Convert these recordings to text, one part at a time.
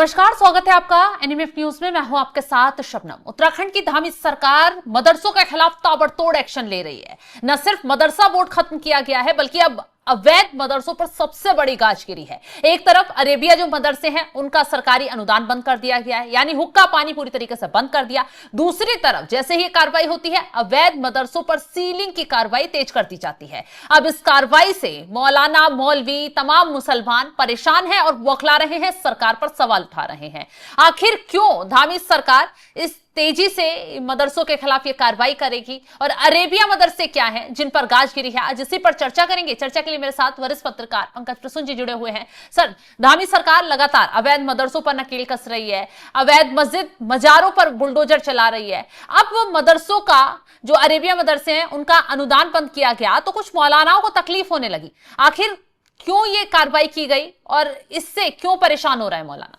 नमस्कार, स्वागत है आपका एनएमएफ न्यूज में। मैं हूं आपके साथ शबनम। उत्तराखंड की धामी सरकार मदरसों के खिलाफ ताबड़तोड़ एक्शन ले रही है। न सिर्फ मदरसा बोर्ड खत्म किया गया है, बल्कि अब अवैध मदरसों पर सबसे बड़ी गाज गिरी है। एक तरफ अरेबिया जो मदरसे हैं उनका सरकारी अनुदान बंद कर दिया गया है, यानी हुक्का पानी पूरी तरीके से बंद कर दिया। दूसरी तरफ जैसे ही कार्रवाई होती है, अवैध मदरसों पर सीलिंग की कार्रवाई तेज कर दी जाती है। अब इस कार्रवाई से मौलाना, मौलवी, तमाम मुसलमान परेशान हैं और बौखला रहे हैं, सरकार पर सवाल उठा रहे हैं। आखिर क्यों धामी सरकार इस तेजी से मदरसों के खिलाफ ये कार्रवाई करेगी और अरेबिया मदरसे क्या हैं जिन पर गाज गिरी है, आज इसी पर चर्चा करेंगे। चर्चा के लिए मेरे साथ वरिष्ठ पत्रकार पंकज प्रसून जी जुड़े हुए हैं। सर, धामी सरकार लगातार अवैध मदरसों पर नकेल कस रही है, अवैध मस्जिद मजारों पर बुलडोजर चला रही है। अब वो मदरसों का जो अरेबिया मदरसे हैं उनका अनुदान बंद किया गया तो कुछ मौलानाओं को तकलीफ होने लगी। आखिर क्यों ये कार्रवाई की गई और इससे क्यों परेशान हो रहा है मौलाना?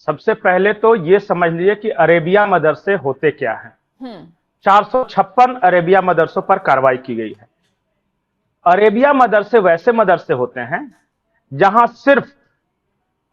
सबसे पहले तो ये समझ लीजिए कि अरेबिया मदरसे होते क्या हैं। 456 अरेबिया मदरसों पर कार्रवाई की गई है। अरेबिया मदरसे वैसे मदरसे होते हैं जहां सिर्फ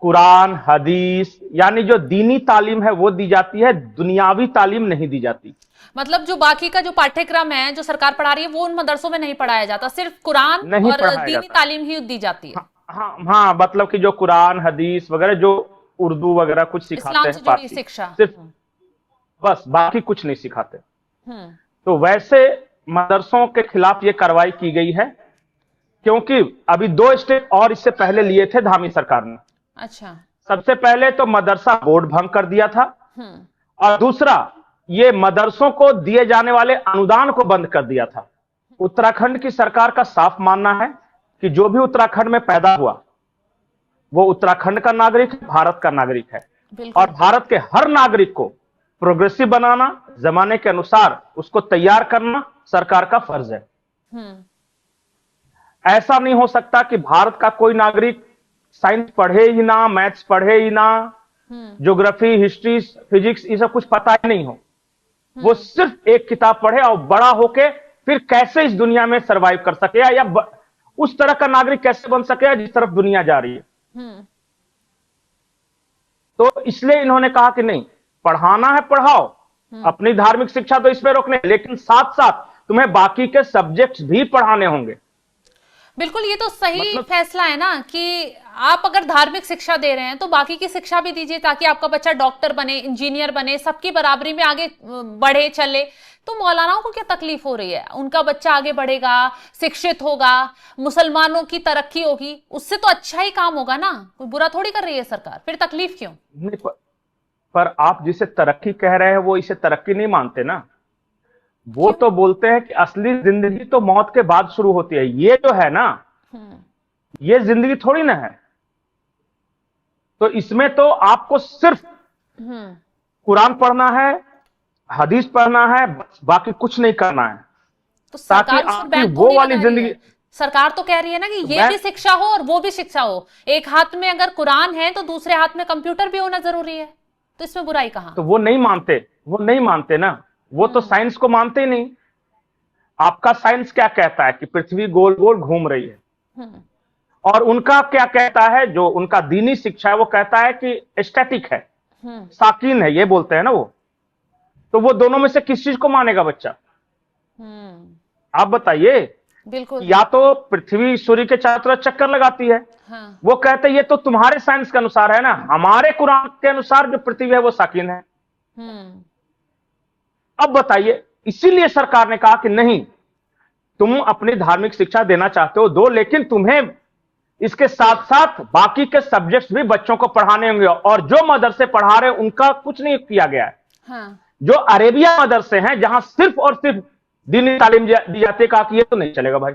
कुरान, हदीस यानी जो दीनी तालीम है वो दी जाती है, दुनियावी तालीम नहीं दी जाती। मतलब जो बाकी का जो पाठ्यक्रम है जो सरकार पढ़ा रही है वो उन मदरसों में नहीं पढ़ाया जाता, सिर्फ कुरान और दीनी तालीम ही दी जाती है। हाँ, मतलब कि जो कुरान, हदीस वगैरह, जो उर्दू वगैरह कुछ सिखाते हैं, जुड़ी शिक्षा सिर्फ, बस बाकी कुछ नहीं सिखाते। तो वैसे मदरसों के खिलाफ ये कार्रवाई की गई है क्योंकि अभी 2 स्टेप और इससे पहले लिए थे धामी सरकार ने। अच्छा, सबसे पहले तो मदरसा बोर्ड भंग कर दिया था और दूसरा ये मदरसों को दिए जाने वाले अनुदान को बंद कर दिया था। उत्तराखंड की सरकार का साफ मानना है कि जो भी उत्तराखंड में पैदा हुआ वो उत्तराखंड का नागरिक, भारत का नागरिक है और भारत के हर नागरिक को प्रोग्रेसिव बनाना, जमाने के अनुसार उसको तैयार करना सरकार का फर्ज है। ऐसा नहीं हो सकता कि भारत का कोई नागरिक साइंस पढ़े ही ना, मैथ्स पढ़े ही ना, ज्योग्राफी, हिस्ट्री, फिजिक्स ये सब कुछ पता ही नहीं हो, वो सिर्फ एक किताब पढ़े और बड़ा होके फिर कैसे इस दुनिया में सरवाइव कर सके या उस तरह का नागरिक कैसे बन सके जिस तरफ दुनिया जा रही है। तो इसलिए इन्होंने कहा कि नहीं, पढ़ाना है पढ़ाओ, अपनी धार्मिक शिक्षा तो इसमें रोकने, लेकिन साथ साथ तुम्हें बाकी के सब्जेक्ट्स भी पढ़ाने होंगे। बिल्कुल, ये तो सही फैसला है ना कि आप अगर धार्मिक शिक्षा दे रहे हैं तो बाकी की शिक्षा भी दीजिए ताकि आपका बच्चा डॉक्टर बने, इंजीनियर बने, सबकी बराबरी में आगे बढ़े चले। तो मौलानाओं को क्या तकलीफ हो रही है? उनका बच्चा आगे बढ़ेगा, शिक्षित होगा, मुसलमानों की तरक्की होगी, उससे तो अच्छा ही काम होगा ना। कोई बुरा थोड़ी कर रही है सरकार, फिर तकलीफ क्यों? नहीं, पर आप जिसे तरक्की कह रहे हैं वो इसे तरक्की नहीं मानते ना। वो तो बोलते हैं कि असली जिंदगी तो मौत के बाद शुरू होती है। ये जो है ना, ये जिंदगी थोड़ी ना है। तो इसमें तो आपको सिर्फ कुरान पढ़ना है, हदीस पढ़ना है, बाकी कुछ नहीं करना है। तो ताकि आपकी वो वाली जिंदगी, सरकार तो कह रही है ना कि ये भी शिक्षा हो और वो भी शिक्षा हो। एक हाथ में अगर कुरान है तो दूसरे हाथ में कंप्यूटर भी होना जरूरी है, तो इसमें बुराई कहां? तो वो नहीं मानते ना। वो तो साइंस को मानते ही नहीं। आपका साइंस क्या कहता है कि पृथ्वी गोल गोल घूम रही है, और उनका क्या कहता है, जो उनका दीनी शिक्षा है वो कहता है कि स्टैटिक है, साकिन है, ये बोलते हैं ना वो। तो वो दोनों में से किस चीज को मानेगा बच्चा? आप बताइए। बिल्कुल, या तो पृथ्वी सूर्य के चारों तरफ चक्कर लगाती है। वो कहते हैं ये तो तुम्हारे साइंस के अनुसार है ना, हमारे कुरान के अनुसार जो पृथ्वी है वो साकिन है। अब बताइए, इसीलिए सरकार ने कहा कि नहीं, तुम अपनी धार्मिक शिक्षा देना चाहते हो दो, लेकिन तुम्हें इसके साथ साथ बाकी के सब्जेक्ट्स भी बच्चों को पढ़ाने होंगे। और जो मदरसे पढ़ा रहे उनका कुछ नहीं किया गया है। जो अरेबिया मदरसे हैं जहां सिर्फ और सिर्फ दीनी तालीम दी जाती है, कहा कि ये तो नहीं चलेगा भाई।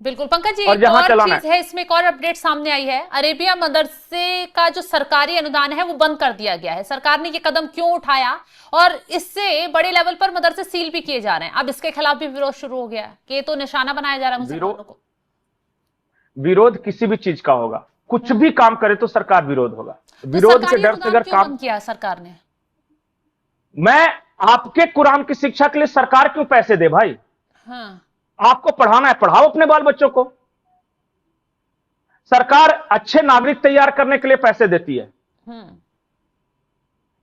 बिल्कुल पंकज जी, एक और चीज है इसमें, एक और अपडेट सामने आई है। अरेबिया मदरसे का जो सरकारी अनुदान है वो बंद कर दिया गया है। सरकार ने ये कदम क्यों उठाया और इससे बड़े लेवल पर मदरसे सील भी किए जा रहे हैं। अब इसके खिलाफ भी विरोध शुरू हो गया है कि ये तो निशाना बनाया जा रहा है मुसलमानों को। विरोध किसी भी चीज का होगा, कुछ भी काम करे तो सरकार विरोध होगा। विरोध के डर से अगर काम किया सरकार ने, मैं आपके कुरान की शिक्षा के लिए सरकार क्यों पैसे दे भाई? आपको पढ़ाना है, पढ़ाओ अपने बाल बच्चों को। सरकार अच्छे नागरिक तैयार करने के लिए पैसे देती है,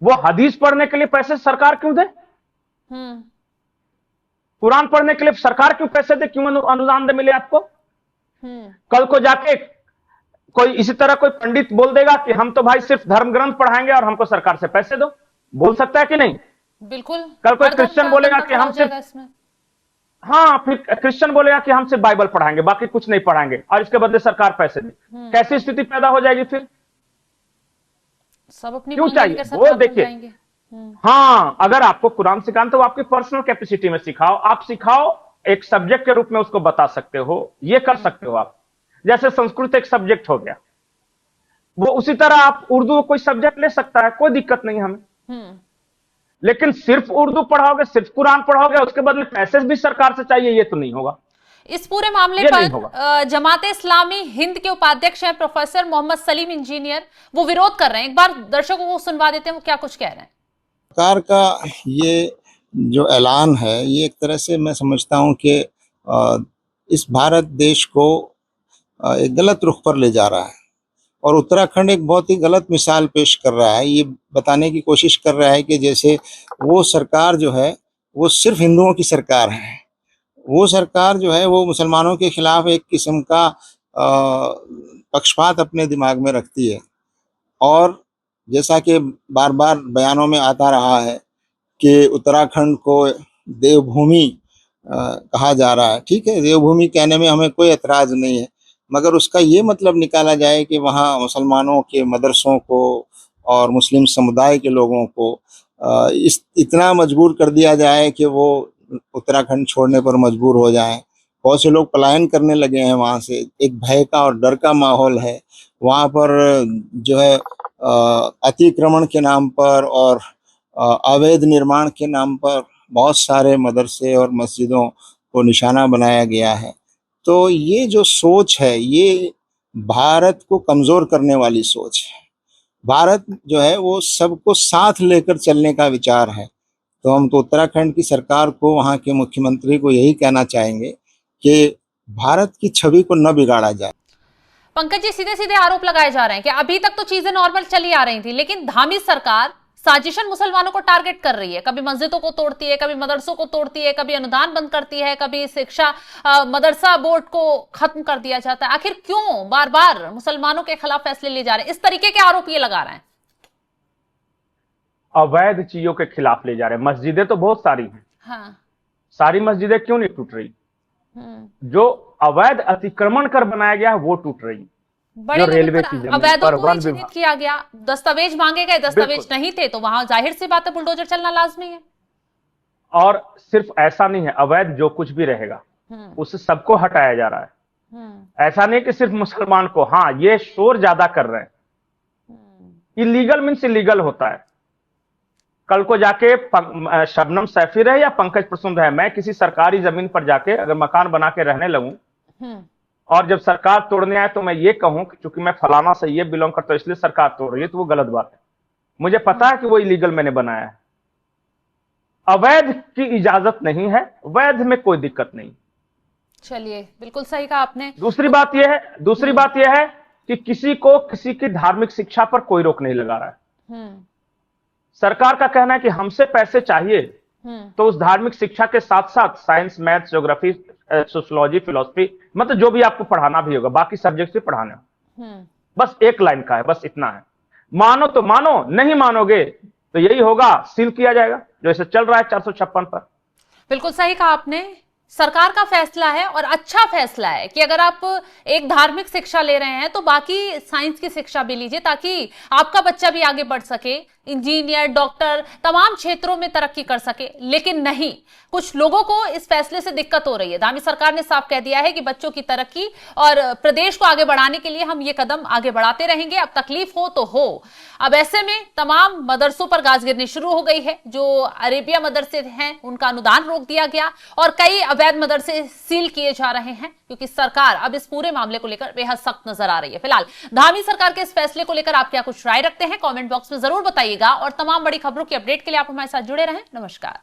वो हदीस पढ़ने के लिए पैसे सरकार क्यों दे? कुरान पढ़ने के लिए सरकार क्यों पैसे दे? क्यों अनुदान दे मिले आपको? कल को जाके कोई इसी तरह कोई पंडित बोल देगा कि हम तो भाई सिर्फ धर्म ग्रंथ पढ़ाएंगे और हमको सरकार से पैसे दो, बोल सकता है कि नहीं? बिल्कुल। कल कोई क्रिश्चियन बोलेगा कि हम सिर्फ, हाँ, फिर क्रिश्चियन बोलेगा कि हम सिर्फ बाइबल पढ़ाएंगे, बाकी कुछ नहीं पढ़ाएंगे, और इसके बदले सरकार पैसे दे। कैसी स्थिति पैदा हो जाएगी फिर? सब अपनी क्यों चाहिए वो? देखिए, हाँ, अगर आपको कुरान सिखाना तो आपकी पर्सनल कैपेसिटी में सिखाओ, आप सिखाओ, एक सब्जेक्ट के रूप में उसको बता सकते हो, ये कर सकते हो आप। जैसे संस्कृत एक सब्जेक्ट हो गया, वो उसी तरह आप उर्दू कोई सब्जेक्ट ले सकता है, कोई दिक्कत नहीं हमें। लेकिन सिर्फ उर्दू पढ़ाओगे, सिर्फ कुरान पढ़ाओगे, उसके बदले पैसे भी सरकार से चाहिए, ये तो नहीं होगा। इस पूरे मामले पर जमाते इस्लामी हिंद के उपाध्यक्ष हैं प्रोफेसर मोहम्मद सलीम इंजीनियर, वो विरोध कर रहे हैं। एक बार दर्शकों को सुनवा देते हैं वो क्या कुछ कह रहे हैं। सरकार का ये जो ऐलान है, ये एक तरह से मैं समझता हूं कि इस भारत देश को एक गलत रुख पर ले जा रहा है, और उत्तराखंड एक बहुत ही गलत मिसाल पेश कर रहा है। ये बताने की कोशिश कर रहा है कि जैसे वो सरकार जो है वो सिर्फ हिंदुओं की सरकार है, वो सरकार जो है वो मुसलमानों के खिलाफ एक किस्म का पक्षपात अपने दिमाग में रखती है। और जैसा कि बार बार बयानों में आता रहा है कि उत्तराखंड को देवभूमि कहा जा रहा है। ठीक है, देवभूमि कहने में हमें कोई एतराज़ नहीं है, मगर उसका ये मतलब निकाला जाए कि वहाँ मुसलमानों के मदरसों को और मुस्लिम समुदाय के लोगों को इतना मजबूर कर दिया जाए कि वो उत्तराखंड छोड़ने पर मजबूर हो जाएं। बहुत से लोग पलायन करने लगे हैं वहाँ से, एक भय का और डर का माहौल है वहाँ पर, जो है अतिक्रमण के नाम पर और अवैध निर्माण के नाम पर बहुत सारे मदरसे और मस्जिदों को निशाना बनाया गया है। तो ये जो सोच है, ये भारत को कमज़ोर करने वाली सोच है। भारत जो है वो सबको साथ लेकर चलने का विचार है। तो हम तो उत्तराखंड की सरकार को, वहाँ के मुख्यमंत्री को यही कहना चाहेंगे कि भारत की छवि को न बिगाड़ा जाए। पंकज जी, सीधे सीधे आरोप लगाए जा रहे हैं कि अभी तक तो चीजें नॉर्मल चली आ रही थी, लेकिन धामी सरकार साजिशन मुसलमानों को टारगेट कर रही है। कभी मस्जिदों को तोड़ती है, कभी मदरसों को तोड़ती है, कभी अनुदान बंद करती है, कभी शिक्षा मदरसा बोर्ड को खत्म कर दिया जाता है। आखिर क्यों बार बार मुसलमानों के खिलाफ फैसले लिए जा रहे हैं? इस तरीके के आरोप ये लगा रहे हैं। अवैध चीजों के खिलाफ ले जा रहे हैं। मस्जिदें तो बहुत सारी हैं, हाँ। सारी मस्जिदें क्यों नहीं टूट रही? जो अवैध अतिक्रमण कर बनाया गया है वो टूट रही। बड़े रेलवे की जमीन पर वन विभाग किया गया, दस्तावेज मांगे गए, दस्तावेज नहीं थे तो वहां जाहिर सी बात है बुलडोजर चलना लाजमी है। और सिर्फ ऐसा नहीं है, अवैध जो कुछ भी रहेगा उससे सबको हटाया जा रहा है। ऐसा नहीं कि सिर्फ मुसलमान को। हाँ, ये शोर ज्यादा कर रहे हैं। इलीगल मीन्स इलीगल होता है। कल को जाके शबनम सैफी रहे या पंकज प्रसुंद है, मैं किसी सरकारी जमीन पर जाके अगर मकान बना के रहने लगूं और जब सरकार तोड़ने आए तो मैं ये कहूं कि चूंकि मैं फलाना से ये बिलोंग करता हूं इसलिए सरकार तोड़ रही है, तो वो गलत बात है। मुझे पता है कि वो इलीगल मैंने बनाया है। अवैध की इजाजत नहीं है, वैध में कोई दिक्कत नहीं। चलिए, बिल्कुल सही कहा आपने। दूसरी बात यह है कि किसी को किसी की धार्मिक शिक्षा पर कोई रोक नहीं लगा रहा है। सरकार का कहना है कि हमसे पैसे चाहिए तो उस धार्मिक शिक्षा के साथ साथ science, maths, geography, sociology, philosophy, मतलब जो भी आपको पढ़ाना भी होगा, बाकी सब्जेक्ट भी पढ़ाना। बस एक लाइन का है, बस इतना है। मानो तो मानो, नहीं मानोगे तो यही होगा, सील किया जाएगा, जो ऐसे चल रहा है 456 पर। बिल्कुल सही कहा आपने। सरकार का फैसला है और अच्छा फैसला है कि अगर आप एक धार्मिक शिक्षा ले रहे हैं तो बाकी साइंस की शिक्षा भी लीजिए, ताकि आपका बच्चा भी आगे बढ़ सके, इंजीनियर, डॉक्टर, तमाम क्षेत्रों में तरक्की कर सके। लेकिन नहीं, कुछ लोगों को इस फैसले से दिक्कत हो रही है। धामी सरकार ने साफ कह दिया है कि बच्चों की तरक्की और प्रदेश को आगे बढ़ाने के लिए हम ये कदम आगे बढ़ाते रहेंगे, अब तकलीफ हो तो हो। अब ऐसे में तमाम मदरसों पर गाज गिरनी शुरू हो गई है। जो अरेबिया मदरसे हैं उनका अनुदान रोक दिया गया और कई अवैध मदरसे सील किए जा रहे हैं, क्योंकि सरकार अब इस पूरे मामले को लेकर बेहद सख्त नजर आ रही है। फिलहाल धामी सरकार के इस फैसले को लेकर आप क्या कुछ राय रखते हैं, कमेंट बॉक्स में जरूर बताइएगा। और तमाम बड़ी खबरों की अपडेट के लिए आप हमारे साथ जुड़े रहें। नमस्कार।